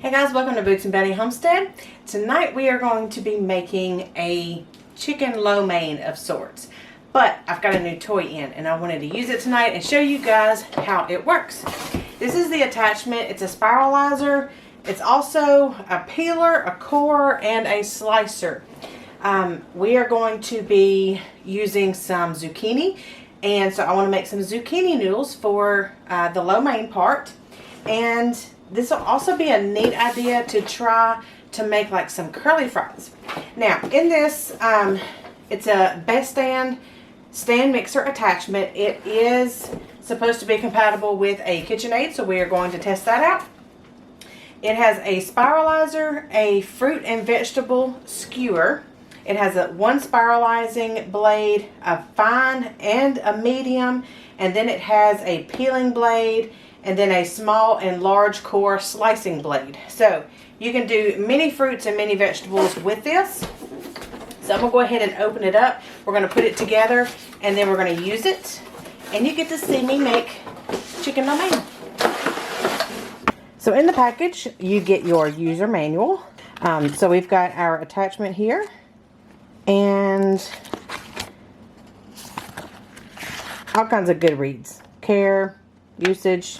Hey guys, welcome to Boots and Betty Homestead. Tonight we are going to be making a chicken lo mein of sorts. But I've got a new toy in and I wanted to use it tonight and show you guys how it works. This is the attachment. It's a spiralizer. It's also a peeler, a core, and a slicer. We are going to be using some zucchini. And so I want to make some zucchini noodles for the lo mein part. And this will also be a neat idea to try to make like some curly fries. Now in this, it's a best stand mixer attachment. It is supposed to be compatible with a KitchenAid, so we are going to test that out. It has a spiralizer, a fruit and vegetable skewer. It has one spiralizing blade, a fine and a medium, and then it has a peeling blade, and then a small and large core slicing blade. So you can do many fruits and many vegetables with this. So I'm gonna go ahead and open it up. We're gonna put it together and then we're gonna use it. And you get to see me make chicken lo mein. So in the package, you get your user manual. So we've got our attachment here. And all kinds of good reads. Care, usage,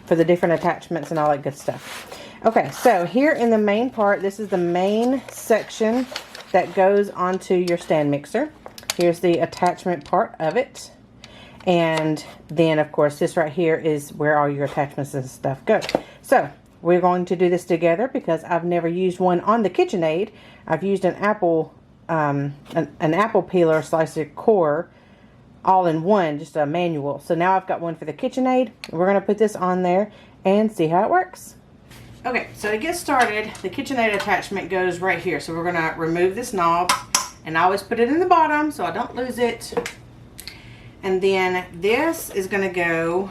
for the different attachments and all that good stuff. Okay, so here in the main part, this is the main section that goes onto your stand mixer. Here's the attachment part of it. And then, of course, this right here is where all your attachments and stuff go. So, we're going to do this together because I've never used one on the KitchenAid. I've used an apple peeler slicer core all in one, just a manual. So now I've got one for the KitchenAid. We're going to put this on there and see how it works. Okay, so to get started, the KitchenAid attachment goes right here. So we're going to remove this knob, and I always put it in the bottom so I don't lose it. And then this is going to go,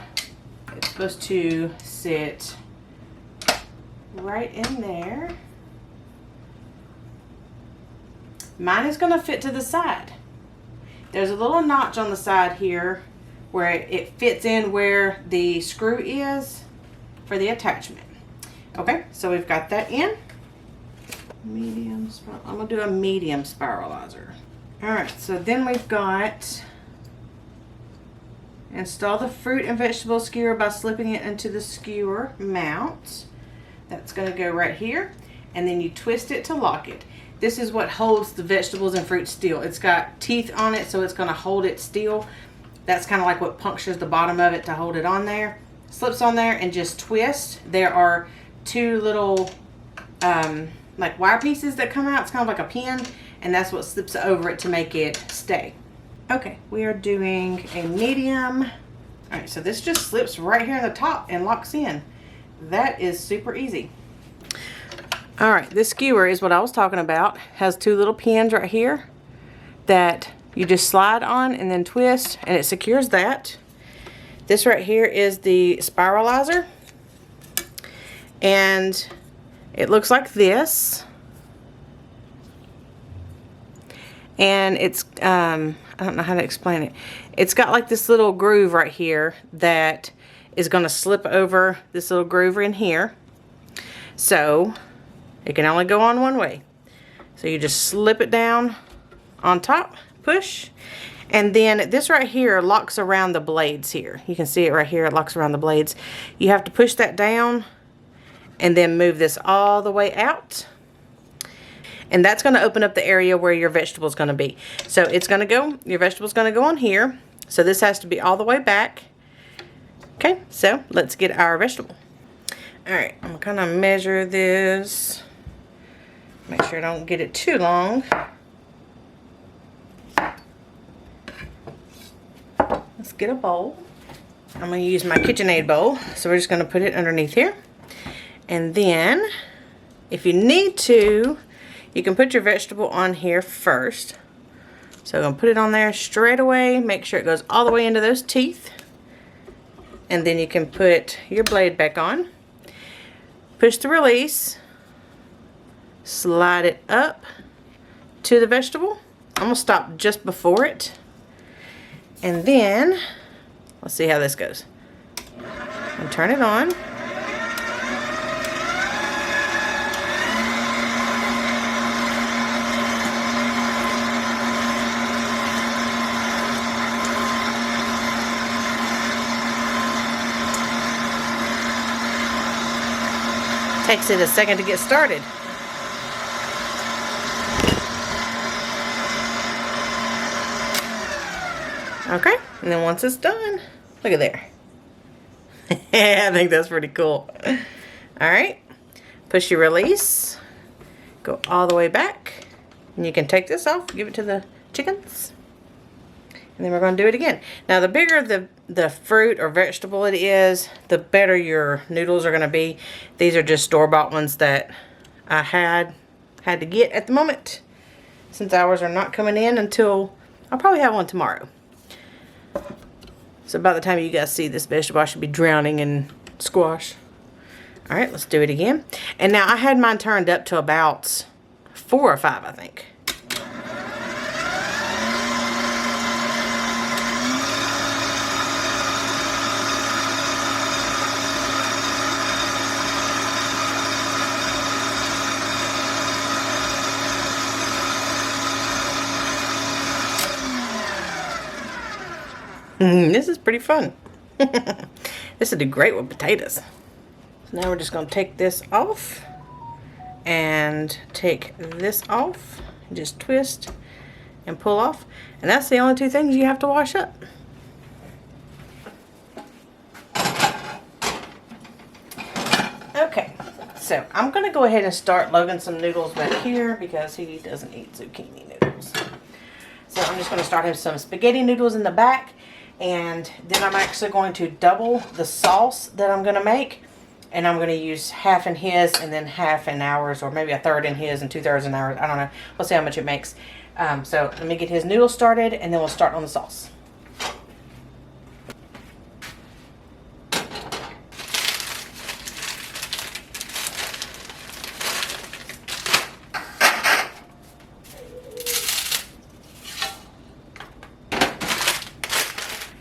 it's supposed to sit right in there. Mine is going to fit to the side. There's a little notch on the side here where it fits in where the screw is for the attachment. Okay, so we've got that in. I'm going to do a medium spiralizer. Alright, so then we've got install the fruit and vegetable skewer by slipping it into the skewer mount. That's going to go right here. And then you twist it to lock it. This is what holds the vegetables and fruit still. It's got teeth on it, so it's going to hold it still. That's kind of like what punctures the bottom of it to hold it on there. Slips on there and just twist. There are two little like wire pieces that come out. It's kind of like a pin, and that's what slips over it to make it stay. Okay, we are doing a medium. All right, so this just slips right here in the top and locks in. That is super easy. Alright, this skewer is what I was talking about. Has two little pins right here that you just slide on and then twist, and it secures that. This right here is the spiralizer, and it looks like this. And it's, I don't know how to explain it. It's got like this little groove right here that is going to slip over this little groove in here. So it can only go on one way. So you just slip it down on top, push, and then this right here locks around the blades here. You can see it right here, it locks around the blades. You have to push that down and then move this all the way out. And that's going to open up the area where your vegetable is going to be. So it's going to go, your vegetable is going to go on here. So this has to be all the way back. Okay, so let's get our vegetable. Alright, I'm going to kind of measure this. Make sure I don't get it too long. Let's get a bowl. I'm going to use my KitchenAid bowl. So we're just going to put it underneath here. And then, if you need to, you can put your vegetable on here first. So I'm going to put it on there straight away. Make sure it goes all the way into those teeth. And then you can put your blade back on. Push the release. Slide it up to the vegetable. I'm going to stop just before it. And then, let's see how this goes. And turn it on. Takes it a second to get started. Okay, and then once it's done, look at there. I think that's pretty cool. Alright, push your release, go all the way back, and you can take this off, give it to the chickens, and then we're going to do it again. Now the bigger the fruit or vegetable it is, the better your noodles are going to be. These are just store-bought ones that I had to get at the moment, since ours are not coming in until, I'll probably have one tomorrow. So by the time you guys see this vegetable, I should be drowning in squash. Alright, let's do it again. And now I had mine turned up to about 4 or 5, I think. This is pretty fun. This would do great with potatoes. So now we're just going to take this off and take this off. Just twist and pull off. And that's the only 2 things you have to wash up. Okay, so I'm going to go ahead and start Logan some noodles back here because he doesn't eat zucchini noodles. So I'm just going to start him some spaghetti noodles in the back. And then I'm actually going to double the sauce that I'm going to make. And I'm going to use half in his and then half in ours. Or maybe a third in his and 2/3 in ours. I don't know. We'll see how much it makes. So let me get his noodles started and then we'll start on the sauce.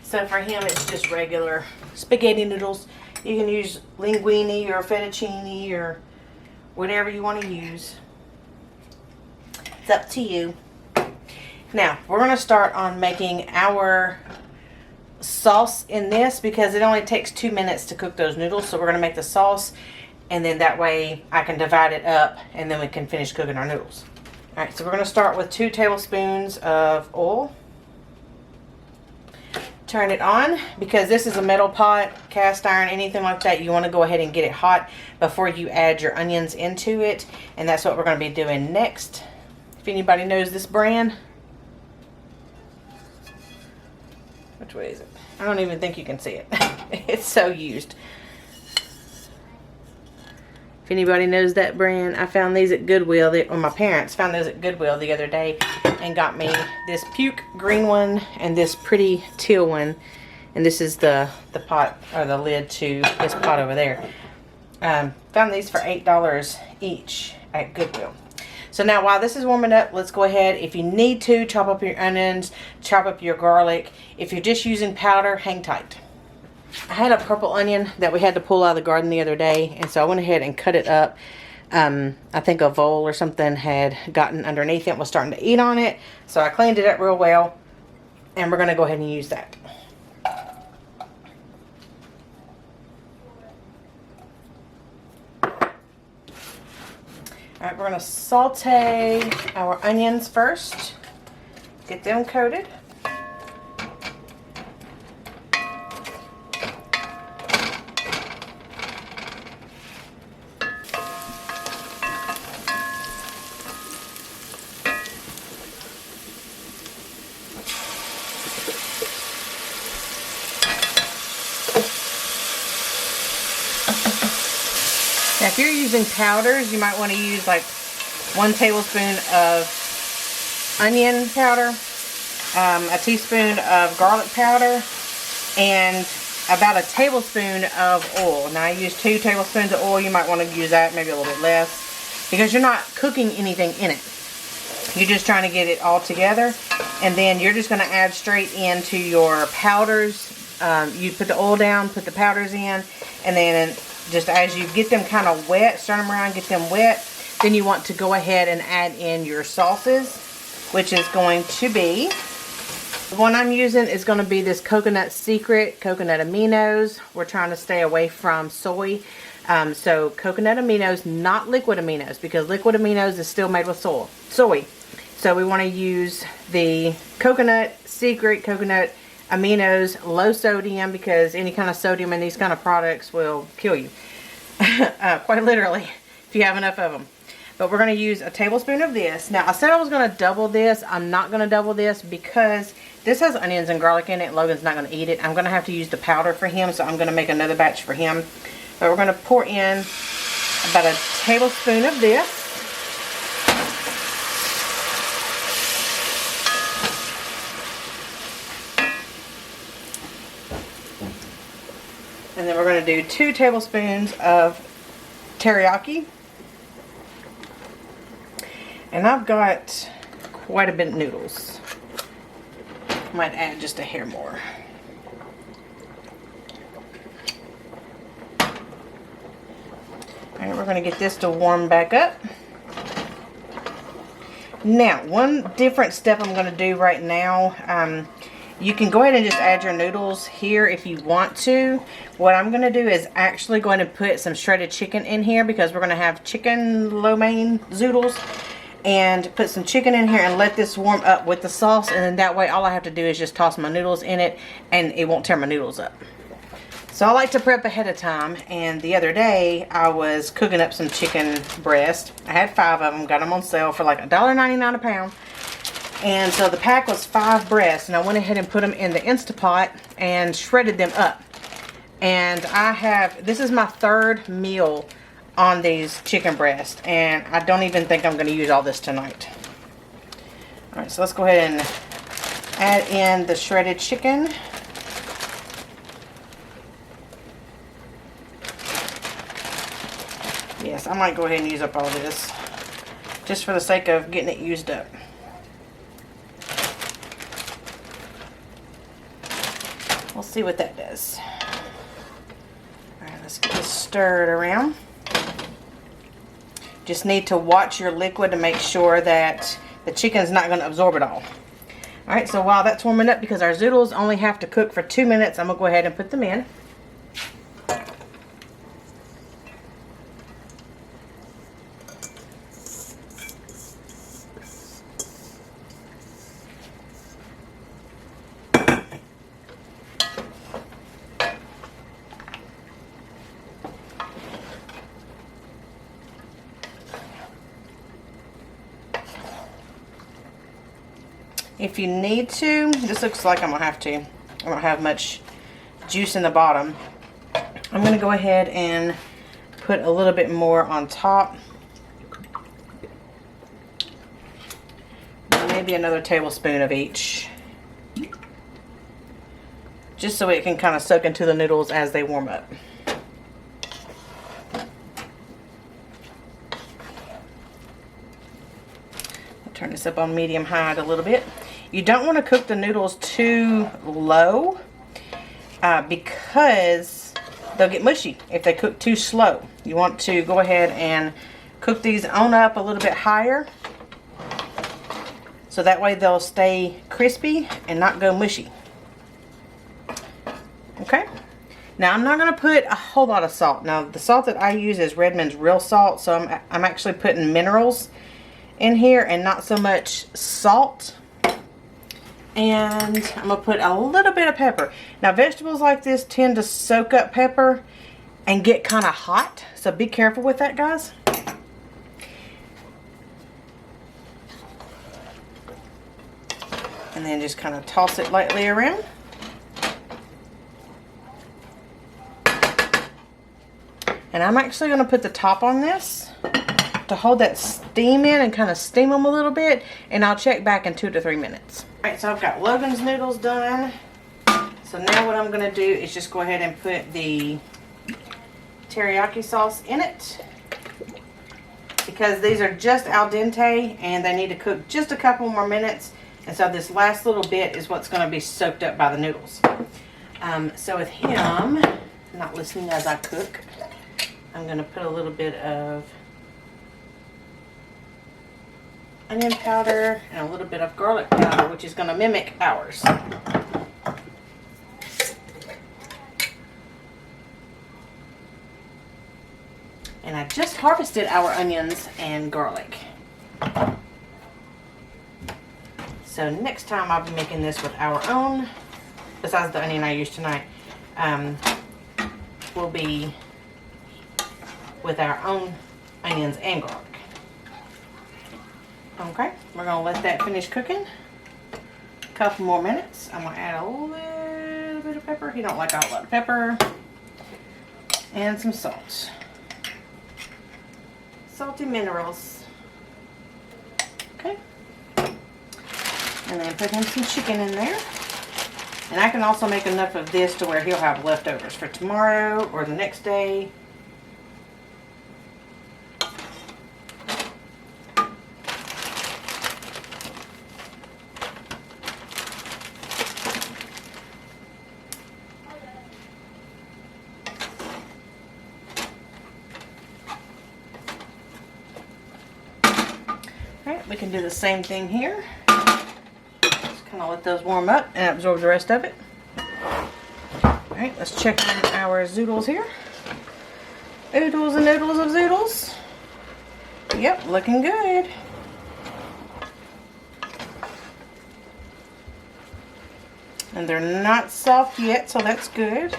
So for him, it's just regular spaghetti noodles. You can use linguine or fettuccine or whatever you want to use. It's up to you. Now, we're going to start on making our sauce in this because it only takes 2 minutes to cook those noodles. So we're going to make the sauce and then that way I can divide it up and then we can finish cooking our noodles. Alright, so we're going to start with 2 tablespoons of oil. Turn it on because this is a metal pot, cast iron, anything like that. You want to go ahead and get it hot before you add your onions into it. And that's what we're going to be doing next. If anybody knows this brand. Which way is it? I don't even think you can see it. It's so used. If anybody knows that brand, I found these at Goodwill, or my parents found those at Goodwill the other day and got me this puke green one and this pretty teal one. And this is the pot, or the lid to this pot over there. Found these for $8 each at Goodwill. So now while this is warming up, let's go ahead, if you need to, chop up your onions, chop up your garlic. If you're just using powder, hang tight. I had a purple onion that we had to pull out of the garden the other day, and so I went ahead and cut it up. I think a vole or something had gotten underneath it and was starting to eat on it, so I cleaned it up real well, and we're going to go ahead and use that. Alright, we're going to saute our onions first, get them coated. Now if you're using powders, you might want to use like 1 tablespoon of onion powder, a teaspoon of garlic powder, and about a tablespoon of oil. Now I use 2 tablespoons of oil. You might want to use that, maybe a little bit less, because you're not cooking anything in it. You're just trying to get it all together, and then you're just going to add straight into your powders. You put the oil down, put the powders in, and then just as you get them kind of wet, stir them around, get them wet, then you want to go ahead and add in your sauces, which is going to be, the one I'm using is going to be this Coconut Secret, Coconut Aminos. We're trying to stay away from soy. So coconut aminos, not liquid aminos, because liquid aminos is still made with soy. So we want to use the coconut, secret coconut aminos, low sodium, because any kind of sodium in these kind of products will kill you. Quite literally, if you have enough of them. But we're going to use a tablespoon of this. Now, I said I was going to double this. I'm not going to double this because this has onions and garlic in it. Logan's not going to eat it. I'm going to have to use the powder for him, so I'm going to make another batch for him. But we're going to pour in about a tablespoon of this. And then we're going to do 2 tablespoons of teriyaki. And I've got quite a bit of noodles. Might add just a hair more. Alright, we're going to get this to warm back up. Now, one different step I'm going to do right now, you can go ahead and just add your noodles here if you want to. What I'm going to do is actually going to put some shredded chicken in here because we're going to have chicken lo mein zoodles. And put some chicken in here and let this warm up with the sauce, and then that way all I have to do is just toss my noodles in it and it won't tear my noodles up. So I like to prep ahead of time, and the other day I was cooking up some chicken breast. I had 5 of them, got them on sale for like $1.99 a pound. And so the pack was 5 breasts, and I went ahead and put them in the Instapot and shredded them up. And this is my 3rd meal on these chicken breasts, and I don't even think I'm going to use all this tonight. Alright, so let's go ahead and add in the shredded chicken. Yes, I might go ahead and use up all this just for the sake of getting it used up. We'll see what that does. Alright, let's get this stirred around. Just need to watch your liquid to make sure that the chicken's not going to absorb it all. Alright, so while that's warming up, because our zoodles only have to cook for 2 minutes, I'm going to go ahead and put them in. If you need to, this looks like I'm going to have to. I don't have much juice in the bottom. I'm going to go ahead and put a little bit more on top. Maybe another tablespoon of each. Just so it can kind of soak into the noodles as they warm up. I'll turn this up on medium-high a little bit. You don't want to cook the noodles too low because they'll get mushy if they cook too slow. You want to go ahead and cook these on up a little bit higher, so that way they'll stay crispy and not go mushy. Okay, now I'm not going to put a whole lot of salt. Now the salt that I use is Redmond's real salt, so I'm actually putting minerals in here and not so much salt. And I'm going to put a little bit of pepper. Now vegetables like this tend to soak up pepper and get kind of hot, so be careful with that, guys. And then just kind of toss it lightly around. And I'm actually going to put the top on this to hold that steam in and kind of steam them a little bit, and I'll check back in 2 to 3 minutes. Alright, so I've got Logan's noodles done. So now what I'm going to do is just go ahead and put the teriyaki sauce in it, because these are just al dente and they need to cook just a couple more minutes, and so this last little bit is what's going to be soaked up by the noodles. So with him not listening as I cook, I'm going to put a little bit of onion powder and a little bit of garlic powder, which is going to mimic ours. just harvested our onions and garlic. So next time I'll be making this with our own, besides the onion I used tonight, will be with our own onions and garlic. Okay, we're gonna let that finish cooking. A couple more minutes. I'm gonna add a little bit of pepper. You don't like a lot of pepper. And some salt. Salty minerals. Okay. And then put in some chicken in there. And I can also make enough of this to where he'll have leftovers for tomorrow or the next day. Alright, we can do the same thing here. Just kind of let those warm up and absorb the rest of it. Alright, let's check on our zoodles here. Oodles and noodles of zoodles. Yep, looking good. And they're not soft yet, so that's good.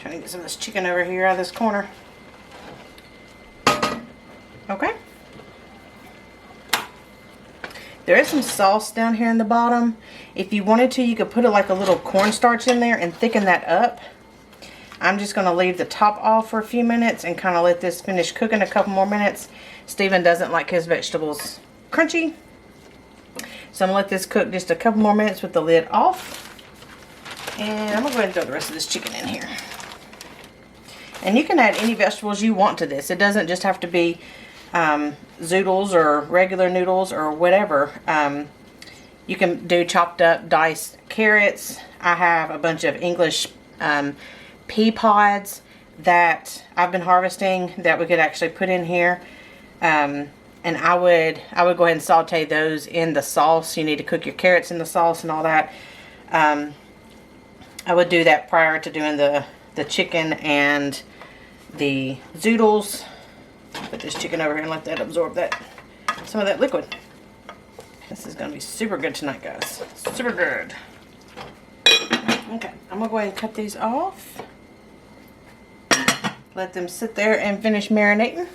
Trying to get some of this chicken over here out of this corner. Okay. There is some sauce down here in the bottom. If you wanted to, you could put like a little cornstarch in there and thicken that up. I'm just going to leave the top off for a few minutes and kind of let this finish cooking a couple more minutes. Steven doesn't like his vegetables crunchy. So I'm going to let this cook just a couple more minutes with the lid off. And I'm going to go ahead and throw the rest of this chicken in here. And you can add any vegetables you want to this. It doesn't just have to be zoodles or regular noodles or whatever. You can do chopped up diced carrots. I have a bunch of English pea pods that I've been harvesting that we could actually put in here. And I would go ahead and saute those in the sauce. You need to cook your carrots in the sauce and all that. I would do that prior to doing the chicken and the zoodles. Put this chicken over here and let that absorb some of that liquid. This is going to be super good tonight, guys. Super good. Okay, I'm going to go ahead and cut these off. Let them sit there and finish marinating.